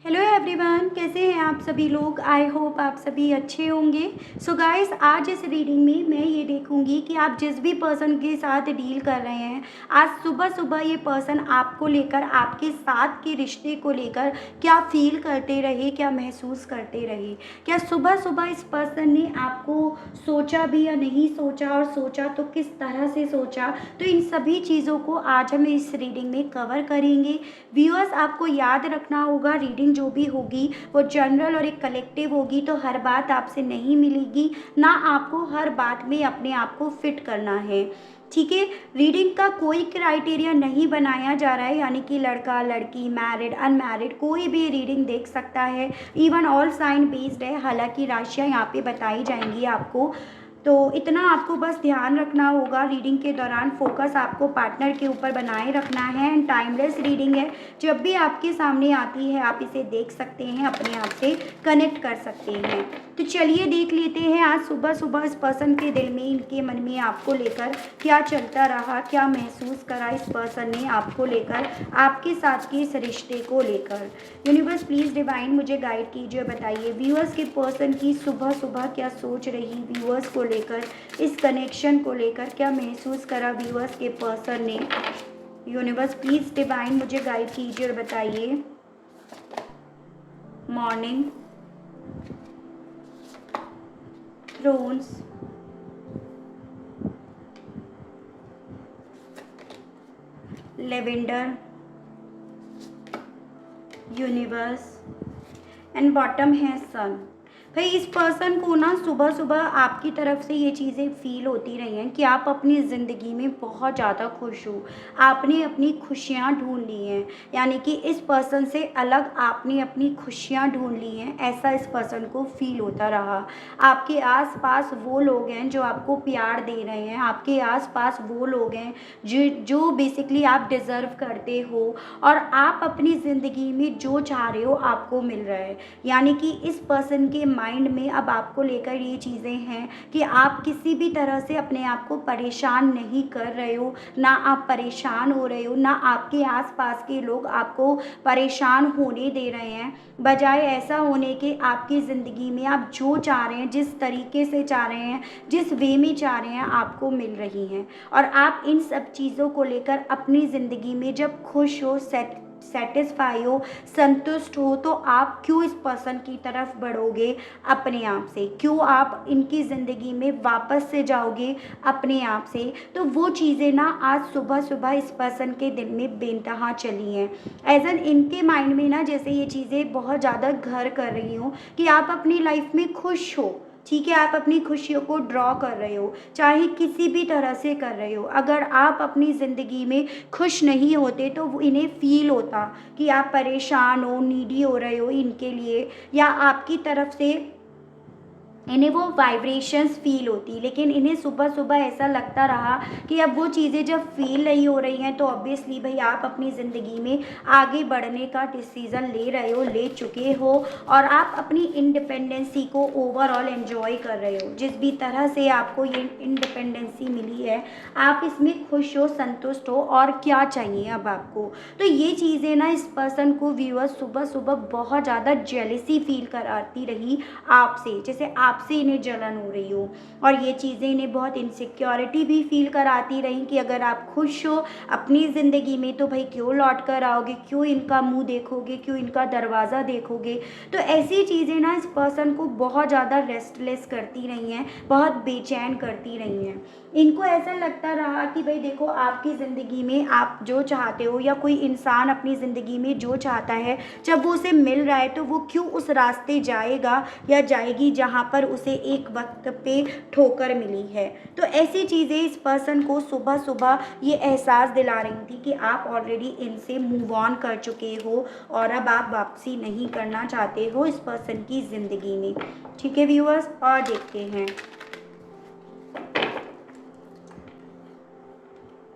Hello everyone, कैसे हैं आप सभी लोग। आई होप आप सभी अच्छे होंगे। सो गाइस, आज इस रीडिंग में मैं ये देखूंगी कि आप जिस भी पर्सन के साथ डील कर रहे हैं, आज सुबह सुबह ये पर्सन आपको लेकर, आपके साथ के रिश्ते को लेकर क्या फील करते रहे, क्या महसूस करते रहे। क्या सुबह सुबह इस पर्सन ने आपको सोचा भी या नहीं सोचा, और सोचा तो किस तरह से सोचा। तो इन सभी चीज़ों को आज हम इस रीडिंग में कवर करेंगे। व्यूअर्स, आपको याद रखना होगा, रीडिंग जो भी होगी वो जनरल और एक कलेक्टिव होगी, तो हर बात आपसे नहीं मिलेगी, ना आपको हर बात में अपने आप को फिट करना है। ठीक है। रीडिंग का कोई क्राइटेरिया नहीं बनाया जा रहा है, यानी कि लड़का लड़की, मैरिड अनमैरिड, कोई भी रीडिंग देख सकता है। इवन ऑल साइन बेस्ड है। हालांकि राशियाँ यहाँ पे बताई जाएंगी आपको, तो इतना आपको बस ध्यान रखना होगा। रीडिंग के दौरान फोकस आपको पार्टनर के ऊपर बनाए रखना है। एंड टाइमलेस रीडिंग है, जब भी आपके सामने आती है आप इसे देख सकते हैं, अपने आप से कनेक्ट कर सकते हैं। तो चलिए देख लेते हैं आज सुबह सुबह इस पर्सन के दिल में, इनके मन में आपको लेकर क्या चलता रहा, क्या महसूस करा इस पर्सन ने आपको लेकर, आपके साथ के इस रिश्ते को लेकर। यूनिवर्स प्लीज़ डिवाइन मुझे गाइड कीजिए और बताइए व्यूअर्स के पर्सन की सुबह सुबह क्या सोच रही, व्यूअर्स को लेकर, इस कनेक्शन को लेकर क्या महसूस करा व्यूअर्स के पर्सन ने। यूनिवर्स प्लीज़ डिवाइन मुझे गाइड कीजिए और बताइए। Morning, thrones, lavender, universe, and bottom है सन। भाई इस पर्सन को ना सुबह सुबह आपकी तरफ से ये चीज़ें फील होती रही हैं कि आप अपनी ज़िंदगी में बहुत ज़्यादा खुश हो, आपने अपनी खुशियाँ ढूंढ ली हैं, यानी कि इस पर्सन से अलग आपने अपनी खुशियाँ ढूंढ ली हैं, ऐसा इस पर्सन को फील होता रहा। आपके आसपास वो लोग हैं जो आपको प्यार दे रहे हैं, आपके आसपास वो लोग हैं जो बेसिकली आप डिज़र्व करते हो, और आप अपनी ज़िंदगी में जो चाह रहे हो आपको मिल रहा है। यानी कि इस पर्सन के माइंड में अब आपको लेकर ये चीज़ें हैं कि आप किसी भी तरह से अपने आप को परेशान नहीं कर रहे हो, ना आप परेशान हो रहे हो, ना आपके आसपास के लोग आपको परेशान होने दे रहे हैं। बजाय ऐसा होने के, आपकी ज़िंदगी में आप जो चाह रहे हैं, जिस तरीके से चाह रहे हैं, जिस वे में चाह रहे हैं, आपको मिल रही हैं। और आप इन सब चीज़ों को लेकर अपनी ज़िंदगी में जब खुश हो, सेटिस्फाई हो, संतुष्ट हो, तो आप क्यों इस पर्सन की तरफ बढ़ोगे अपने आप से, क्यों आप इनकी ज़िंदगी में वापस से जाओगे अपने आप से। तो वो चीज़ें ना आज सुबह सुबह इस पर्सन के दिल में बेनतहा चली हैं। एज एन इनके माइंड में ना जैसे ये चीज़ें बहुत ज़्यादा घर कर रही हूँ कि आप अपनी लाइफ में खुश हो। ठीक है, आप अपनी खुशियों को ड्रॉ कर रहे हो, चाहे किसी भी तरह से कर रहे हो। अगर आप अपनी ज़िंदगी में खुश नहीं होते तो वो इन्हें फील होता कि आप परेशान हो, नीडी हो रहे हो इनके लिए, या आपकी तरफ से इन्हें वो वाइब्रेशंस फ़ील होती। लेकिन इन्हें सुबह सुबह ऐसा लगता रहा कि अब वो चीज़ें जब फ़ील नहीं हो रही हैं, तो ऑब्वियसली भाई आप अपनी ज़िंदगी में आगे बढ़ने का डिसीज़न ले रहे हो, ले चुके हो, और आप अपनी इंडिपेंडेंसी को ओवरऑल एंजॉय कर रहे हो। जिस भी तरह से आपको ये इंडिपेंडेंसी मिली है, आप इसमें खुश हो, संतुष्ट हो, और क्या चाहिए अब आपको। तो ये चीज़ें ना इस पर्सन को व्यूअर्स सुबह सुबह बहुत ज़्यादा जेलिसी फील कराती रही आपसे, जैसे आपसे इन्हें जलन हो रही हो। और ये चीज़ें इन्हें बहुत इनसिक्योरिटी भी फील कराती रही कि अगर आप खुश हो अपनी ज़िंदगी में, तो भाई क्यों लौट कर आओगे, क्यों इनका मुंह देखोगे, क्यों इनका दरवाज़ा देखोगे। तो ऐसी चीज़ें ना इस पर्सन को बहुत ज़्यादा रेस्टलेस करती रही हैं, बहुत बेचैन करती रही हैं। इनको ऐसा लगता रहा कि भाई देखो, आपकी ज़िंदगी में आप जो चाहते हो, या कोई इंसान अपनी ज़िंदगी में जो चाहता है, जब वो उसे मिल रहा है, तो वो क्यों उस रास्ते जाएगा या जाएगी जहाँ पर उसे एक वक्त पे ठोकर मिली है। तो ऐसी चीज़ें इस पर्सन को सुबह सुबह ये एहसास दिला रही थी कि आप ऑलरेडी इनसे मूव ऑन कर चुके हो, और अब आप वापसी नहीं करना चाहते हो इस पर्सन की ज़िंदगी में। ठीक है व्यूअर्स, और देखते हैं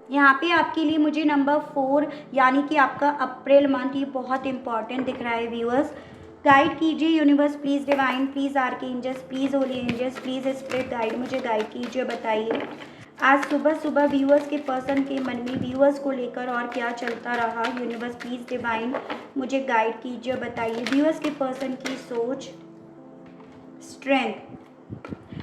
यहाँ पे आपके लिए मुझे नंबर 4, यानी कि आपका अप्रैल मंथ, ये बहुत इंपॉर्टेंट दिख रहा है व्यूअर्स। गाइड कीजिए universe please divine, please archangels, please holy angels, please spirit guide, मुझे गाइड कीजिए, बताइए आज सुबह सुबह व्यूअर्स के पर्सन के मन में व्यूअर्स को लेकर और क्या चलता रहा, यूनिवर्स प्लीज डिवाइन मुझे गाइड कीजिए, बताइए व्यूअर्स के पर्सन की सोच, स्ट्रेंथ।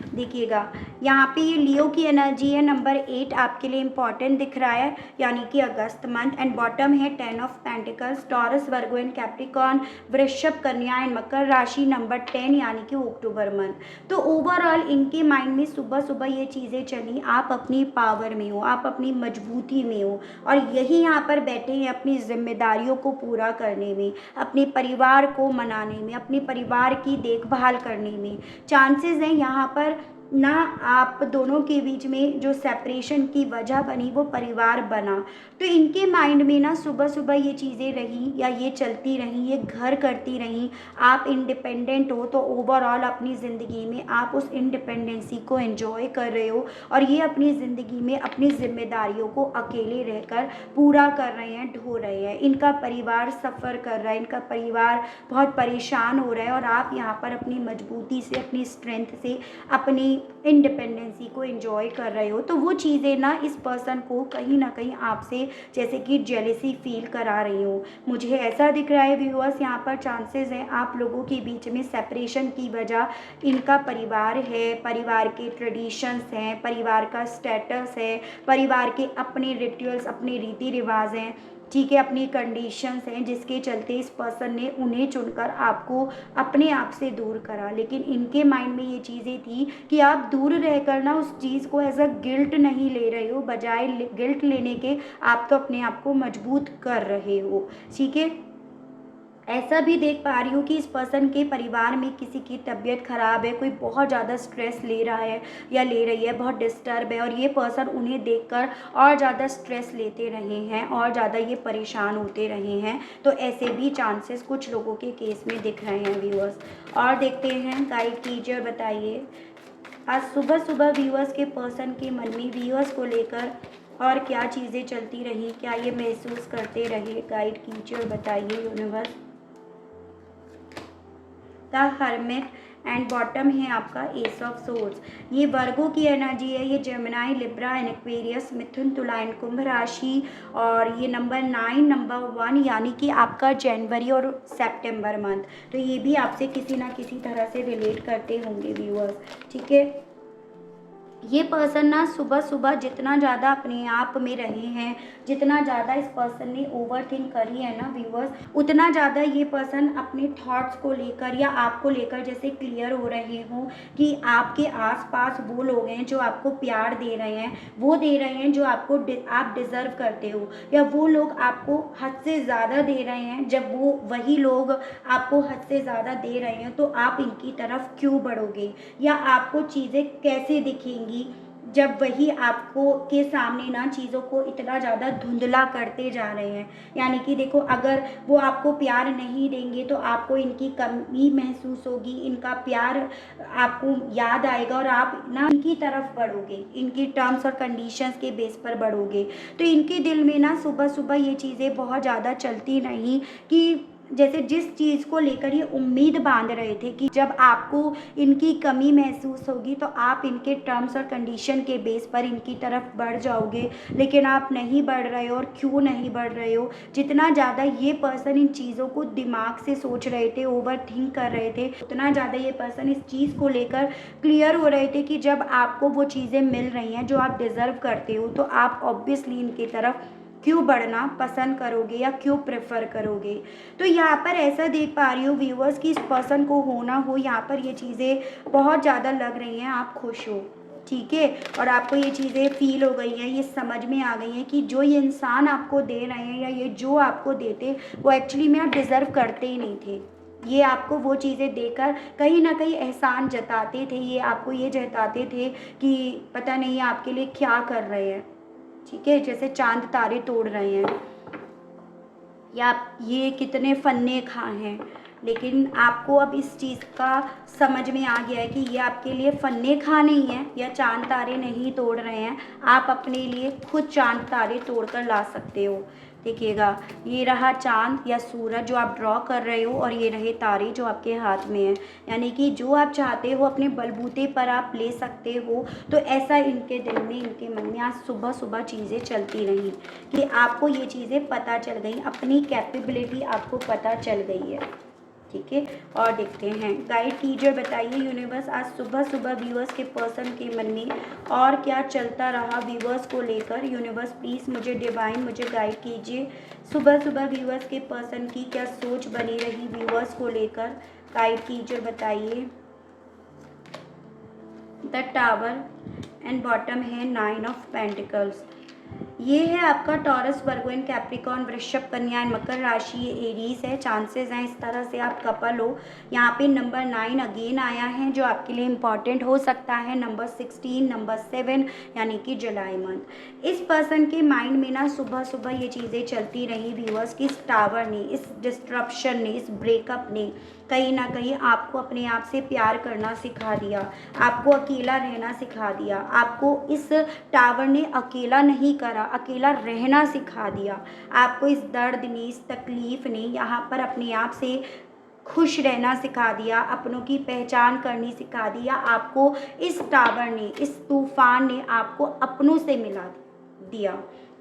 देखिएगा यहाँ पे ये लियो की एनर्जी है, नंबर 8 आपके लिए इंपॉर्टेंट दिख रहा है, यानी कि अगस्त मंथ। एंड बॉटम है 10 of pentacles, taurus, Virgo and Capricorn, वृषभ, कन्या एंड मकर राशि, नंबर 10 यानी कि अक्टूबर मंथ। तो ओवरऑल इनके माइंड में सुबह सुबह ये चीज़ें चली, आप अपनी पावर में हो, आप अपनी मजबूती में हो, और यही यहाँ पर बैठे हैं अपनी जिम्मेदारियों को पूरा करने में, अपने परिवार को मनाने में, अपने परिवार की देखभाल करने में। चांसेस हैं यहाँ पर ना आप दोनों के बीच में जो सेपरेशन की वजह बनी वो परिवार बना, तो इनके माइंड में ना सुबह सुबह ये चीज़ें रही या ये चलती रहीं, ये घर करती रहीं। आप इंडिपेंडेंट हो तो ओवरऑल अपनी ज़िंदगी में आप उस इंडिपेंडेंसी को एंजॉय कर रहे हो, और ये अपनी ज़िंदगी में अपनी जिम्मेदारियों को अकेले रहकर पूरा कर रहे हैं, ढो रहे हैं। इनका परिवार सफ़र कर रहा है, इनका परिवार बहुत परेशान हो रहा है, और आप यहाँ पर अपनी मजबूती से, अपनी स्ट्रेंथ से, अपनी इंडिपेंडेंसी को एंजॉय कर रहे हो। तो वो चीज़ें ना इस पर्सन को कहीं ना कहीं आपसे जैसे कि जेलेसी फील करा रही हो, मुझे ऐसा दिख रहा है व्यूअर्स। यहाँ पर चांसेस हैं आप लोगों के बीच में सेपरेशन की वजह इनका परिवार है, परिवार के ट्रेडिशंस हैं, परिवार का स्टेटस है, परिवार के अपने रिचुअल्स, अपने रीति रिवाज हैं, ठीक है, अपनी कंडीशंस हैं, जिसके चलते इस पर्सन ने उन्हें चुनकर आपको अपने आप से दूर करा। लेकिन इनके माइंड में ये चीज़ें थी कि आप दूर रहकर ना उस चीज़ को एज अ गिल्ट नहीं ले रहे हो, बजाय गिल्ट लेने के आप तो अपने आप को मजबूत कर रहे हो, ठीक है। ऐसा भी देख पा रही हूँ कि इस पर्सन के परिवार में किसी की तबीयत ख़राब है, कोई बहुत ज़्यादा स्ट्रेस ले रहा है या ले रही है, बहुत डिस्टर्ब है, और ये पर्सन उन्हें देखकर और ज़्यादा स्ट्रेस लेते रहे हैं और ज़्यादा ये परेशान होते रहे हैं। तो ऐसे भी चांसेस कुछ लोगों के केस में दिख रहे हैं व्यूअर्स। और देखते हैं, गाइड कीजिए और बताइए आज सुबह सुबह व्यूअर्स के पर्सन के मन में व्यूअर्स को लेकर और क्या चीज़ें चलती रही, क्या ये महसूस करते रहे, गाइड कीजिए और बताइए universe. The hermit and bottom है आपका एस ऑफ सोर्ड्स। ये वर्गो की एनर्जी है, ये जेमिनाई, लिब्रा एंड एक्वेरियस, मिथुन, तुला एंड कुंभ राशि, और ये नंबर 9, नंबर 1 यानी कि आपका जनवरी और सितंबर मंथ। तो ये भी आपसे किसी ना किसी तरह से रिलेट करते होंगे व्यूअर्स, ठीक है। ये पर्सन ना सुबह सुबह जितना ज़्यादा अपने आप में रहे हैं, जितना ज़्यादा इस पर्सन ने ओवरथिंक करी है ना व्यूअर्स, उतना ज़्यादा ये पर्सन अपने थॉट्स को लेकर या आपको लेकर जैसे क्लियर हो रहे हों कि आपके आसपास वो लोग हैं जो आपको प्यार दे रहे हैं, वो दे रहे हैं जो आपको आप डिज़र्व करते हो, या वो लोग आपको हद से ज़्यादा दे रहे हैं। जब वो वही लोग आपको हद से ज़्यादा दे रहे हैं तो आप इनकी तरफ क्यों बढ़ोगे, या आपको चीज़ें कैसे दिखेंगी जब वही आपको के सामने ना चीज़ों को इतना ज़्यादा धुंधला करते जा रहे हैं। यानी कि देखो, अगर वो आपको प्यार नहीं देंगे तो आपको इनकी कमी महसूस होगी, इनका प्यार आपको याद आएगा और आप ना इनकी तरफ बढ़ोगे, इनकी टर्म्स और कंडीशंस के बेस पर बढ़ोगे। तो इनके दिल में ना सुबह सुबह ये चीज़ें बहुत ज़्यादा चलती नहीं कि जैसे जिस चीज़ को लेकर ये उम्मीद बांध रहे थे कि जब आपको इनकी कमी महसूस होगी तो आप इनके टर्म्स और कंडीशन के बेस पर इनकी तरफ बढ़ जाओगे, लेकिन आप नहीं बढ़ रहे हो। और क्यों नहीं बढ़ रहे हो, जितना ज़्यादा ये पर्सन इन चीज़ों को दिमाग से सोच रहे थे, ओवर थिंक कर रहे थे, उतना ज़्यादा ये पर्सन इस चीज़ को लेकर क्लियर हो रहे थे कि जब आपको वो चीज़ें मिल रही हैं जो आप डिज़र्व करते हो तो आप ऑब्वियसली इनकी तरफ क्यों बढ़ना पसंद करोगे या क्यों प्रेफर करोगे। तो यहाँ पर ऐसा देख पा रही हूँ व्यूअर्स कि इस पर्सन को हो ना हो, यहाँ पर ये चीज़ें बहुत ज़्यादा लग रही हैं, आप खुश हो, ठीक है, और आपको ये चीज़ें फील हो गई हैं, ये समझ में आ गई हैं कि जो ये इंसान आपको दे रहे हैं या ये जो आपको देते वो एक्चुअली में आप डिज़र्व करते ही नहीं थे। ये आपको वो चीज़ें देकर कहीं ना कहीं एहसान जताते थे, ये आपको ये जताते थे कि पता नहीं आपके लिए क्या कर रहे हैं, ठीक है, जैसे चांद तारे तोड़ रहे हैं, या ये कितने फन्ने खा हैं। लेकिन आपको अब इस चीज़ का समझ में आ गया है कि ये आपके लिए फन्ने खा नहीं है या चांद तारे नहीं तोड़ रहे हैं, आप अपने लिए खुद चांद तारे तोड़ कर ला सकते हो। देखिएगा, ये रहा चाँद या सूरज जो आप ड्रॉ कर रहे हो और ये रहे तारे जो आपके हाथ में हैं। यानी कि जो आप चाहते हो अपने बलबूते पर आप ले सकते हो। तो ऐसा इनके दिल में, इनके मन में आज सुबह-सुबह चीज़ें चलती रहीं कि आपको ये चीज़ें पता चल गई, अपनी कैपेबिलिटी आपको पता चल गई है। ठीक है, और देखते हैं गाइड कीजिए, बताइए यूनिवर्स आज सुबह-सुबह व्यूअर्स के पर्सन के मन में और क्या चलता रहा व्यूअर्स को लेकर। यूनिवर्स प्लीज़ मुझे डिवाइन मुझे गाइड कीजिए, सुबह-सुबह व्यूअर्स के पर्सन की क्या सोच बनी रही व्यूअर्स को लेकर, गाइड कीजिए, बताइए। द टावर एंड बॉटम है 9 ऑफ पेंटिकल्स। ये है आपका टॉरस, वर्गो एंड कैप्रिकॉर्न, वृषभ, कन्या एंड मकर राशि, ये एरीज है। चांसेस हैं इस तरह से आप कपल हो। यहाँ पे नंबर 9 अगेन आया है जो आपके लिए इम्पॉर्टेंट हो सकता है। नंबर 16, नंबर 7 यानी कि जुलाई मंथ। इस पर्सन के माइंड में ना सुबह सुबह ये चीज़ें चलती रही व्यूअर्स की, इस टावर ने, इस डिस्ट्रप्शन ने, इस ब्रेकअप ने कहीं ना कहीं आपको अपने आप से प्यार करना सिखा दिया, आपको अकेला रहना सिखा दिया, आपको इस टावर ने अकेला नहीं करा, अकेला रहना सिखा दिया। आपको इस दर्द ने, इस तकलीफ़ ने यहाँ पर अपने आप से खुश रहना सिखा दिया, अपनों की पहचान करनी सिखा दिया। आपको इस टावर ने, इस तूफान ने आपको अपनों से मिला दिया।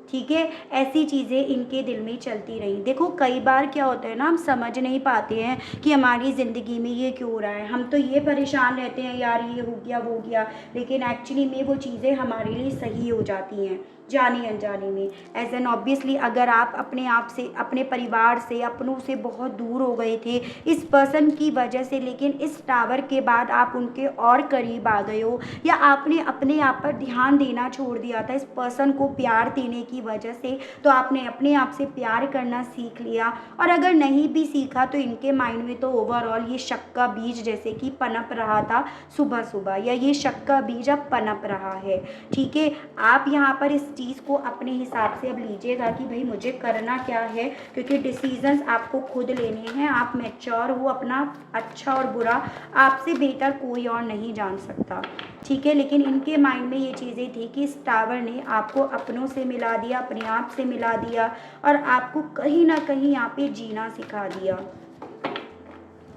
ठीक है, ऐसी चीज़ें इनके दिल में चलती रही। देखो कई बार क्या होता है ना, हम समझ नहीं पाते हैं कि हमारी ज़िंदगी में ये क्यों हो रहा है। हम तो ये परेशान रहते हैं यार ये हो गया वो गया, लेकिन एक्चुअली में वो चीज़ें हमारे लिए सही हो जाती हैं जाने अनजाने में। एज एन ऑब्वियसली अगर आप अपने आप से, अपने परिवार से, अपनों से बहुत दूर हो गए थे इस पर्सन की वजह से, लेकिन इस टावर के बाद आप उनके और करीब आ गए हो, या आपने अपने आप पर ध्यान देना छोड़ दिया था इस पर्सन को प्यार देने की वजह से, तो आपने अपने आप से प्यार करना सीख लिया। और अगर नहीं भी सीखा तो इनके माइंड में तो ओवरऑल ये शक का बीज जैसे कि पनप रहा था सुबह सुबह, या ये शक का बीज अब पनप रहा है। ठीक है, आप यहाँ पर इस चीज़ को अपने हिसाब से अब लीजिएगा कि भाई मुझे करना क्या है, क्योंकि डिसीजंस आपको खुद लेने हैं। आप मैच्योर हो, अपना अच्छा और बुरा आपसे बेहतर कोई और नहीं जान सकता। ठीक है, लेकिन इनके माइंड में ये चीज़ें थी कि इस टावर ने आपको अपनों से मिला दिया, अपने आप से मिला दिया, और आपको कहीं ना कहीं यहाँ पे जीना सिखा दिया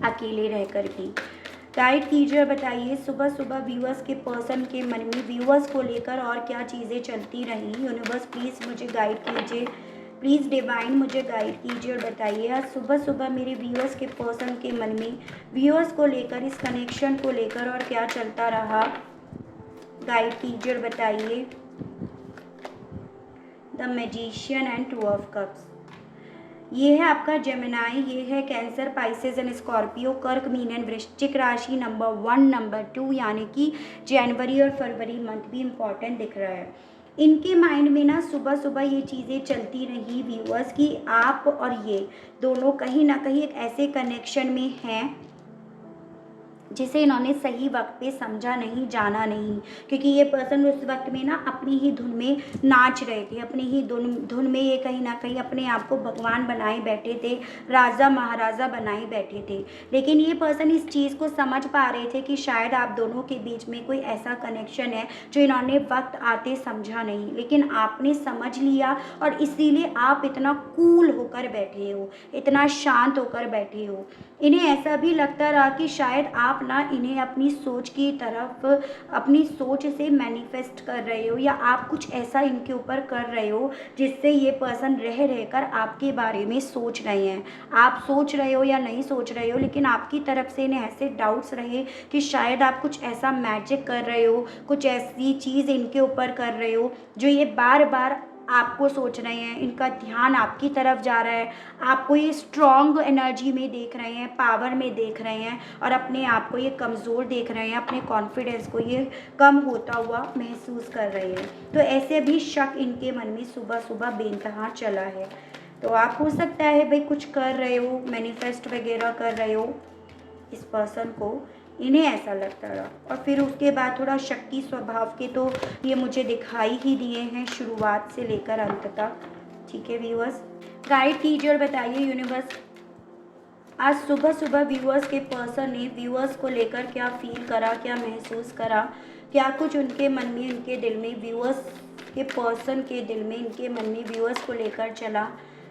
अकेले रहकर भी। गाइड कीजिए, बताइए सुबह सुबह व्यूअर्स के पर्सन के मन में व्यूअर्स को लेकर और क्या चीज़ें चलती रही। यूनिवर्स प्लीज़ मुझे गाइड कीजिए, प्लीज़ डिवाइन मुझे गाइड कीजिए और बताइए आज सुबह सुबह मेरे व्यूअर्स के पर्सन के मन में व्यूअर्स को लेकर, इस कनेक्शन को लेकर और क्या चलता रहा। गाइड कीजिए और बताइए। The magician and 2 of cups, ये है आपका जेमिनाई, ये है कैंसर, पाइसेस एंड स्कॉर्पियो, कर्क, मीन एंड वृश्चिक राशि। नंबर 1, नंबर 2 यानी कि जनवरी और फरवरी मंथ भी इम्पॉर्टेंट दिख रहा है। इनके माइंड में ना सुबह सुबह ये चीज़ें चलती रही व्यूअर्स कि आप और ये दोनों कहीं ना कहीं एक ऐसे कनेक्शन में हैं जिसे इन्होंने सही वक्त पे समझा नहीं, जाना नहीं, क्योंकि ये पर्सन उस वक्त में ना अपनी ही धुन में नाच रहे थे, अपनी ही धुन में ये कहीं ना कहीं अपने आप को भगवान बनाए बैठे थे, राजा महाराजा बनाए बैठे थे। लेकिन ये पर्सन इस चीज़ को समझ पा रहे थे कि शायद आप दोनों के बीच में कोई ऐसा कनेक्शन है जो इन्होंने वक्त आते समझा नहीं, लेकिन आपने समझ लिया और इसीलिए आप इतना कूल होकर बैठे हो, इतना शांत होकर बैठे हो। इन्हें ऐसा भी लगता रहा कि शायद आप ना इन्हें अपनी सोच की तरफ, अपनी सोच से मैनिफेस्ट कर रहे हो, या आप कुछ ऐसा इनके ऊपर कर रहे हो जिससे ये पर्सन रह रहकर आपके बारे में सोच रहे हैं। आप सोच रहे हो या नहीं सोच रहे हो, लेकिन आपकी तरफ से इन्हें ऐसे डाउट्स रहे कि शायद आप कुछ ऐसा मैजिक कर रहे हो, कुछ ऐसी चीज़ इनके ऊपर कर रहे हो जो ये बार बार आपको सोच रहे हैं, इनका ध्यान आपकी तरफ जा रहा है, आपको ये स्ट्रॉन्ग एनर्जी में देख रहे हैं, पावर में देख रहे हैं, और अपने आप को ये कमज़ोर देख रहे हैं, अपने कॉन्फिडेंस को ये कम होता हुआ महसूस कर रहे हैं। तो ऐसे भी शक इनके मन में सुबह सुबह बेइंतहा चला है। तो आप हो सकता है भाई कुछ कर रहे हो, मैनिफेस्ट वगैरह कर रहे हो इस पर्सन को, इन्हें ऐसा लगता रहा, और फिर उसके बाद थोड़ा शक्ति स्वभाव के तो ये मुझे दिखाई ही दिए हैं शुरुआत से लेकर अंत तक। ठीक है व्यूअर्स, गाइड कीजिए और बताइए यूनिवर्स आज सुबह सुबह व्यूअर्स के पर्सन ने व्यूअर्स को लेकर क्या फील करा, क्या महसूस करा, क्या कुछ उनके मन में, उनके दिल में, व्यूअर्स के पर्सन के दिल में, इनके मन में व्यूअर्स को लेकर चला।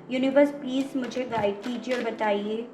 यूनिवर्स प्लीज़ मुझे गाइड कीजिए और बताइए।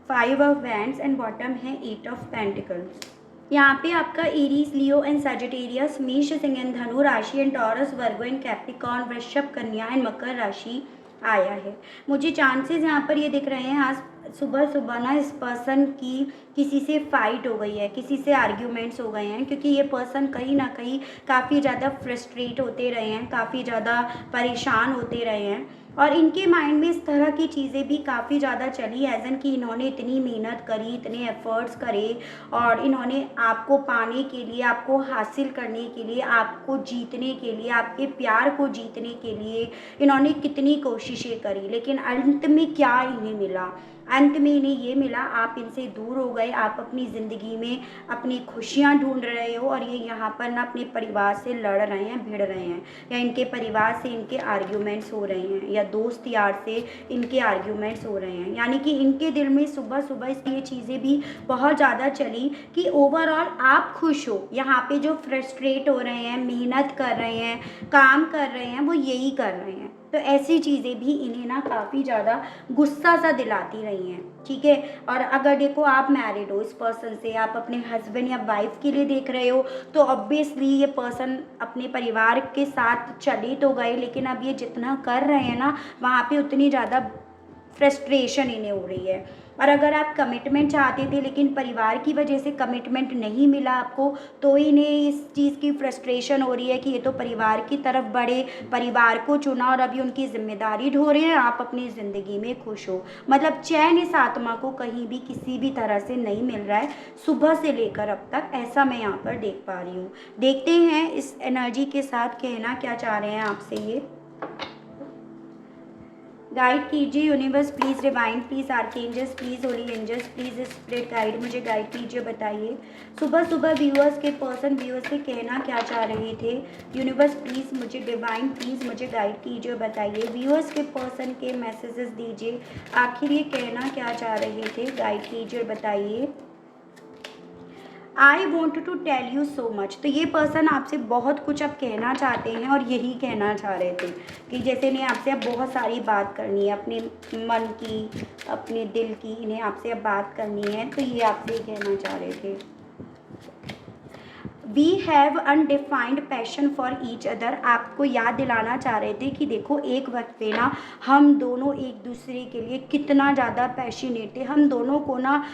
5 ऑफ वैंड्स एंड बॉटम है 8 ऑफ पेंटिकल्स। यहाँ पे आपका एरीज, लियो एंड सजिटेरियस, मेष, सिंह एंड धनु राशि and taurus, Virgo and Capricorn, वृषभ, कन्या एंड मकर राशि आया है। मुझे चांसेस यहाँ पर ये दिख रहे हैं आज सुबह सुबह ना इस पर्सन की किसी से फाइट हो गई है, किसी से आर्ग्यूमेंट्स हो गए हैं, क्योंकि ये पर्सन कहीं ना कहीं काफ़ी ज़्यादा फ्रस्ट्रेट होते रहे हैं, काफ़ी ज़्यादा परेशान होते रहे हैं और इनके माइंड में इस तरह की चीज़ें भी काफ़ी ज़्यादा चली एज एन कि इन्होंने इतनी मेहनत करी, इतने एफर्ट्स करे और इन्होंने आपको पाने के लिए, आपको हासिल करने के लिए, आपको जीतने के लिए, आपके प्यार को जीतने के लिए इन्होंने कितनी कोशिशें करी, लेकिन अंत में क्या इन्हें मिला? अंत में इन्हें ये मिला, आप इनसे दूर हो गए, आप अपनी ज़िंदगी में अपनी खुशियाँ ढूंढ रहे हो और ये यहाँ पर ना अपने परिवार से लड़ रहे हैं, भिड़ रहे हैं, या इनके परिवार से इनके आर्ग्यूमेंट्स हो रहे हैं, या दोस्त यार से इनके आर्ग्यूमेंट्स हो रहे हैं। यानी कि इनके दिल में सुबह सुबह इसलिए ये चीज़ें भी बहुत ज़्यादा चली कि ओवरऑल आप खुश हो। यहाँ पे जो फ्रस्ट्रेट हो रहे हैं, मेहनत कर रहे हैं, काम कर रहे हैं, वो यही कर रहे हैं। तो ऐसी चीज़ें भी इन्हें ना काफ़ी ज़्यादा गुस्सा सा दिलाती रही हैं, ठीक है। और अगर देखो आप मैरिड हो, इस पर्सन से आप अपने हस्बैंड या वाइफ के लिए देख रहे हो, तो ऑब्वियसली ये पर्सन अपने परिवार के साथ चले तो गए, लेकिन अब ये जितना कर रहे हैं ना वहाँ पे उतनी ज़्यादा फ्रस्ट्रेशन इन्हें हो रही है। और अगर आप कमिटमेंट चाहते थे लेकिन परिवार की वजह से कमिटमेंट नहीं मिला आपको, तो इन्हें इस चीज़ की फ्रस्ट्रेशन हो रही है कि ये तो परिवार की तरफ बढ़े, परिवार को चुना और अभी उनकी जिम्मेदारी ढो रहे हैं, आप अपनी ज़िंदगी में खुश हो। मतलब चैन इस आत्मा को कहीं भी किसी भी तरह से नहीं मिल रहा है सुबह से लेकर अब तक, ऐसा मैं यहाँ पर देख पा रही हूँ। देखते हैं इस एनर्जी के साथ कहना क्या चाह रहे हैं आपसे ये। गाइड कीजिए universe please, divine please, archangels please, holy angels please, spirit guide मुझे गाइड कीजिए, बताइए सुबह सुबह व्यूअर्स के पर्सन व्यूअर्स से कहना क्या चाह रहे थे। यूनिवर्स प्लीज़ मुझे, डिवाइन प्लीज़ मुझे गाइड कीजिए, बताइए व्यूअर्स के पर्सन के मैसेजेस दीजिए, आखिर ये कहना क्या चाह रहे थे, गाइड कीजिए और बताइए। I want to tell you so much, तो ये पर्सन आपसे बहुत कुछ अब कहना चाहते हैं और यही कहना चाह रहे थे कि जैसे इन्हें आपसे अब बहुत सारी बात करनी है, अपने मन की, अपने दिल की, इन्हें आपसे अब बात करनी है, तो ये आपसे ही कहना चाह रहे थे। We have undefined passion for each other, आपको याद दिलाना चाह रहे थे कि देखो एक वक्त पे ना हम दोनों एक दूसरे के लिए कितना ज़्यादा पैशनेट थे, हम दोनों को ना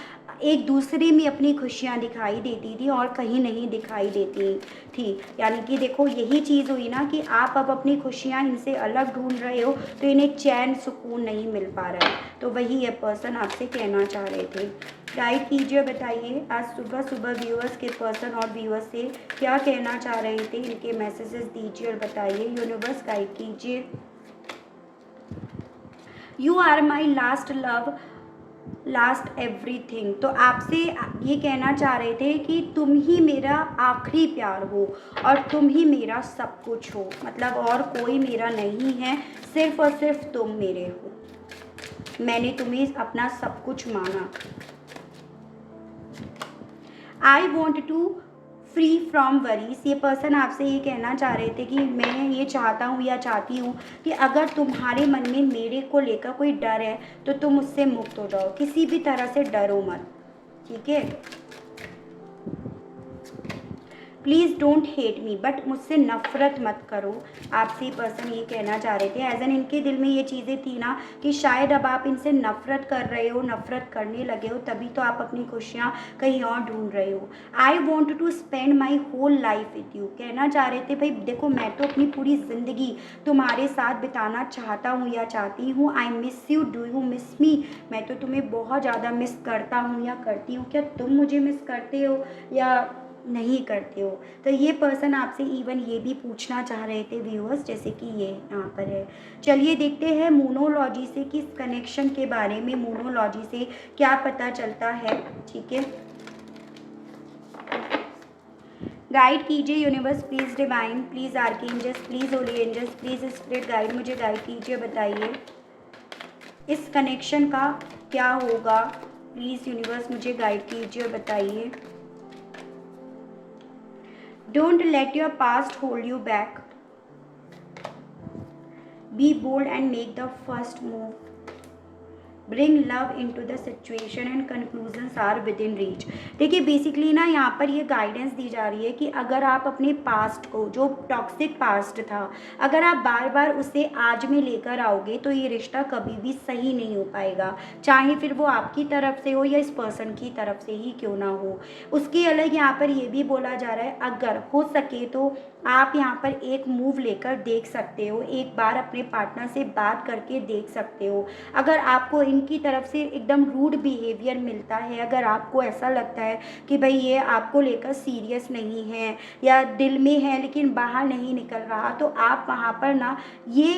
एक दूसरे में अपनी खुशियाँ दिखाई देती थी और कहीं नहीं दिखाई देती थी। यानी कि देखो यही चीज़ हुई ना कि आप अब अपनी खुशियाँ इनसे अलग ढूंढ रहे हो, तो इन्हें चैन सुकून नहीं मिल पा रहा है, तो वही ये पर्सन आपसे कहना चाह रहे थे। गाइड कीजिए, बताइए आज सुबह सुबह व्यूअर्स के पर्सन और व्यूअर्स से क्या कहना चाह रहे थे, इनके मैसेजेस दीजिए और बताइए। यूनिवर्स गाइड कीजिए। You are my last love, last everything, तो आपसे ये कहना चाह रहे थे कि तुम ही मेरा आखिरी प्यार हो और तुम ही मेरा सब कुछ हो, मतलब और कोई मेरा नहीं है, सिर्फ और सिर्फ तुम मेरे हो, मैंने तुम्हें अपना सब कुछ माना। I want to free from worries, ये पर्सन आपसे ये कहना चाह रहे थे कि मैं ये चाहता हूँ या चाहती हूँ कि अगर तुम्हारे मन में मेरे को लेकर कोई डर है तो तुम उससे मुक्त हो जाओ, किसी भी तरह से डरो मत, ठीक है। Please don't hate me, but मुझसे नफ़रत मत करो, आपसे पर्सन ये कहना चाह रहे थे। एज एन इनके दिल में ये चीज़ें थी ना कि शायद अब आप इनसे नफ़रत कर रहे हो, नफ़रत करने लगे हो, तभी तो आप अपनी खुशियाँ कहीं और ढूंढ रहे हो। I want to spend my whole life with you, कहना चाह रहे थे भाई देखो मैं तो अपनी पूरी ज़िंदगी तुम्हारे साथ बिताना चाहता हूँ या चाहती हूँ। I miss you, do you miss मी, मैं तो तुम्हें बहुत ज़्यादा मिस करता हूँ या करती हूँ, क्या तुम मुझे मिस करते हो या नहीं करते हो। तो ये पर्सन आपसे इवन ये भी पूछना चाह रहे थे व्यूअर्स, जैसे कि ये यहाँ पर है। चलिए देखते हैं मोनोलॉजी से कि इस कनेक्शन के बारे में मोनोलॉजी से क्या पता चलता है, ठीक है। गाइड कीजिए universe please, divine please, archangels please, holy angels please, spirit guide मुझे गाइड कीजिए, बताइए इस कनेक्शन का क्या होगा। प्लीज़ यूनिवर्स मुझे गाइड कीजिए और बताइए। Don't let your past hold you back, be bold and make the first move, bring love into the situation and conclusions are within reach. देखिए बेसिकली ना यहाँ पर ये गाइडेंस दी जा रही है कि अगर आप अपने पास्ट को, जो टॉक्सिक पास्ट था, अगर आप बार बार उसे आज में लेकर आओगे तो ये रिश्ता कभी भी सही नहीं हो पाएगा, चाहे फिर वो आपकी तरफ से हो या इस पर्सन की तरफ से ही क्यों ना हो। उसके अलग यहाँ पर ये भी बोला जा रहा है, अगर हो सके तो आप यहाँ पर एक मूव लेकर देख सकते हो, एक बार अपने पार्टनर से बात करके देख सकते हो। अगर आपको इनकी तरफ से एकदम रूड बिहेवियर मिलता है, अगर आपको ऐसा लगता है कि भाई ये आपको लेकर सीरियस नहीं है या दिल में है लेकिन बाहर नहीं निकल रहा, तो आप वहाँ पर ना ये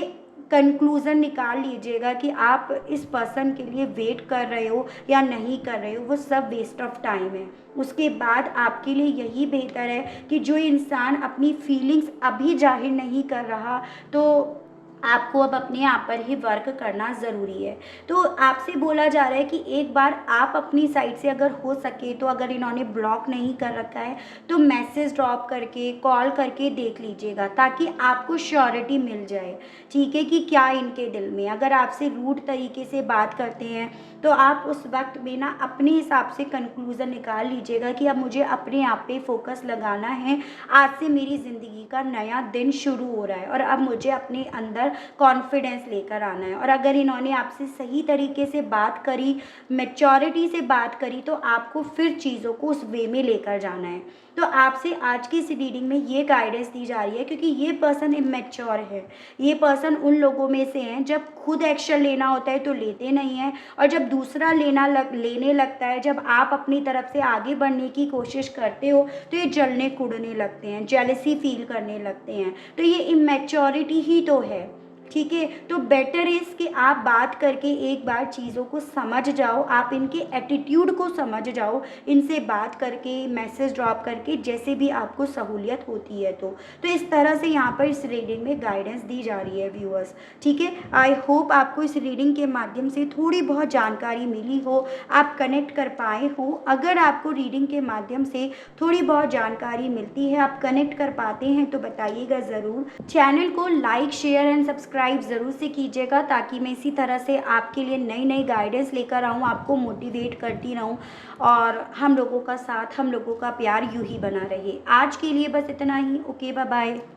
कंक्लूज़न निकाल लीजिएगा कि आप इस पर्सन के लिए वेट कर रहे हो या नहीं कर रहे हो, वो सब वेस्ट ऑफ टाइम है। उसके बाद आपके लिए यही बेहतर है कि जो इंसान अपनी फीलिंग्स अभी जाहिर नहीं कर रहा, तो आपको अब अपने आप पर ही वर्क करना ज़रूरी है। तो आपसे बोला जा रहा है कि एक बार आप अपनी साइड से अगर हो सके तो, अगर इन्होंने ब्लॉक नहीं कर रखा है तो मैसेज ड्रॉप करके, कॉल करके देख लीजिएगा, ताकि आपको श्योरिटी मिल जाए, ठीक है, कि क्या इनके दिल में। अगर आपसे रूड तरीके से बात करते हैं तो आप उस वक्त में ना अपने हिसाब से कंक्लूज़न निकाल लीजिएगा कि अब मुझे अपने आप पे फोकस लगाना है, आज से मेरी ज़िंदगी का नया दिन शुरू हो रहा है और अब मुझे अपने अंदर कॉन्फिडेंस लेकर आना है। और अगर इन्होंने आपसे सही तरीके से बात करी, मैच्योरिटी से बात करी, तो आपको फिर चीज़ों को उस वे में लेकर जाना है। तो आपसे आज की इस रीडिंग में ये गाइडेंस दी जा रही है, क्योंकि ये पर्सन इमेच्योर है। ये पर्सन उन लोगों में से हैं जब खुद एक्शन लेना होता है तो लेते नहीं हैं, और जब दूसरा लेने लगता है, जब आप अपनी तरफ से आगे बढ़ने की कोशिश करते हो, तो ये जलने कुड़ने लगते हैं, जेलसी फील करने लगते हैं। तो ये इमेच्योरिटी ही तो है, ठीक है। तो बेटर इज़ कि आप बात करके एक बार चीज़ों को समझ जाओ, आप इनके एटीट्यूड को समझ जाओ, इनसे बात करके, मैसेज ड्रॉप करके, जैसे भी आपको सहूलियत होती है। तो इस तरह से यहाँ पर इस रीडिंग में गाइडेंस दी जा रही है व्यूअर्स, ठीक है। आई होप आपको इस रीडिंग के माध्यम से थोड़ी बहुत जानकारी मिली हो, आप कनेक्ट कर पाए हो। अगर आपको रीडिंग के माध्यम से थोड़ी बहुत जानकारी मिलती है, आप कनेक्ट कर पाते हैं, तो बताइएगा ज़रूर। चैनल को लाइक, शेयर एंड सब्सक्राइब ज़रूर से कीजिएगा, ताकि मैं इसी तरह से आपके लिए नई नई गाइडेंस लेकर आऊँ, आपको मोटिवेट करती रहूँ, और हम लोगों का साथ, हम लोगों का प्यार यूं ही बना रहे। आज के लिए बस इतना ही। Okay, bye bye.